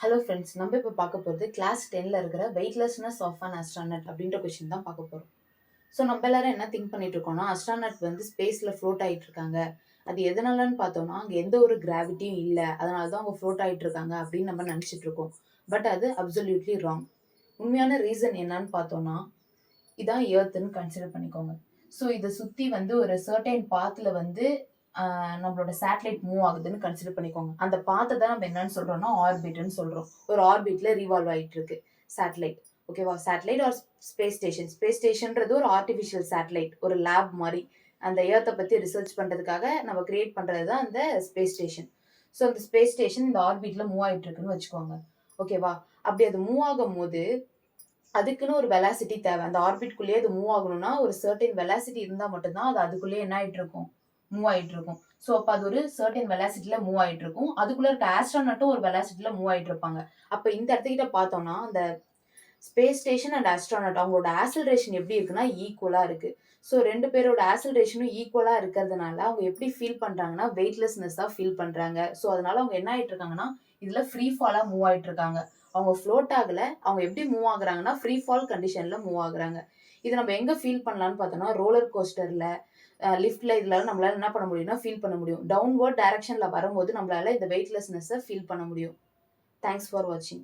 Hello friends, நம்ம இப்போ பார்க்க போகிறது கிளாஸ் 10ல் இருக்கிற வெயிட்லெஸ்னஸ் ஆஃப் அன் அஸ்ட்ரானட் அப்படின்ற கொஷின் தான் பார்க்க போகிறோம். ஸோ நம்ம எல்லாரும் என்ன திங்க் பண்ணிட்டு இருக்கோம்னா, அஸ்ட்ரானட் வந்து ஸ்பேஸில் ஃப்ளோட் ஆகிட்டு இருக்காங்க. அது எதனாலன்னு பார்த்தோம்னா, அங்கே எந்த ஒரு கிராவிட்டியும் இல்லை, அதனால தான் அவங்க ஃப்ளோட் ஆகிட்டு இருக்காங்க அப்படின்னு நம்ம நினச்சிட்டு இருக்கோம். பட் அது அப்சல்யூட்லி ராங். உண்மையான ரீசன் என்னன்னு பார்த்தோம்னா, இதான் ஏர்த்துன்னு கன்சிடர் பண்ணிக்கோங்க. ஸோ இதை சுற்றி வந்து ஒரு சர்டைன் பாத்தில் வந்து நம்மளோட சேட்டலைட் மூவ் ஆகுதுன்னு கன்சிடர் பண்ணிக்கோங்க. அந்த பாத்தை தான் நம்ம என்னன்னு சொல்றோம்னா ஆர்பிட்னு சொல்றோம். ஒரு ஆர்பிட்ல ரீவால்வ் ஆயிட்டு இருக்கு சேட்டலைட். ஓகேவா? Satellite or space station. Space ஸ்டேஷன்றது ஒரு ஆர்டிஃபிஷியல் சேட்டலைட், ஒரு லேப் மாதிரி. அந்த ஏர்த்தை பத்தி ரிசர்ச் பண்றதுக்காக நம்ம கிரியேட் பண்றது தான் அந்த ஸ்பேஸ் ஸ்டேஷன். ஸோ அந்த ஸ்பேஸ் ஸ்டேஷன் இந்த ஆர்பிட்ல மூவ் ஆயிட்டு இருக்குன்னு வச்சுக்கோங்க. ஓகேவா? அப்படி அது மூவ் ஆகும் போது அதுக்குன்னு ஒரு வெலாசிட்டி தேவை. அந்த ஆர்பிட்குள்ளேயே அது மூவ் ஆகணும்னா ஒரு சர்டன் வெலாசிட்டி இருந்தால் மட்டும்தான் அது அதுக்குள்ளேயே என்ன ஆயிட்டு இருக்கும், மூவ் ஆயிட்டு இருக்கும். ஸோ அப்போ அது ஒரு சர்டன் வெலாசிட்டியில மூவ் ஆயிட்டு இருக்கும். அதுக்குள்ள இருக்க ஆஸ்ட்ரானட்டும் ஒரு வெலாசிட்டியில மூவ் ஆயிட்டு இருப்பாங்க. அப்போ இந்த இடத்துக்கிட்ட பார்த்தோம்னா அந்த ஸ்பேஸ் ஸ்டேஷன் அண்ட் ஆஸ்ட்ரானட் அவங்களோட ஆக்சலரேஷன் எப்படி இருக்குன்னா ஈக்குவலா இருக்கு. ஸோ ரெண்டு பேரோட ஆக்சலரேஷனும் ஈக்குவலா இருக்கிறதுனால அவங்க எப்படி ஃபீல் பண்றாங்கன்னா வெயிட்லெஸ்னஸ் தான் ஃபீல் பண்றாங்க. ஸோ அதனால அவங்க என்ன ஆயிட்டு இருக்காங்கன்னா இதுல ஃப்ரீ ஃபாலா மூவ் ஆயிட்டு இருக்காங்க. அவங்க ஃப்ளோட் ஆகல, அவங்க எப்படி மூவ் ஆகுறாங்கன்னா ஃப்ரீ ஃபால் கண்டிஷன்ல மூவ் ஆகுறாங்க. இது நம்ம எங்க ஃபீல் பண்ணலாம்னு பார்த்தோம்னா ரோலர் கோஸ்டர்ல, லிஃப்ட்ல இதுல நம்மளால என்ன பண்ண முடியும்னா ஃபீல் பண்ண முடியும். டவுன்வர்ட் டைரக்ஷன்ல வரும்போது நம்மளால இந்த வெயிட்லெஸ்னஸ் ஃபீல் பண்ண முடியும். தேங்க்ஸ் ஃபார் வாட்சிங்.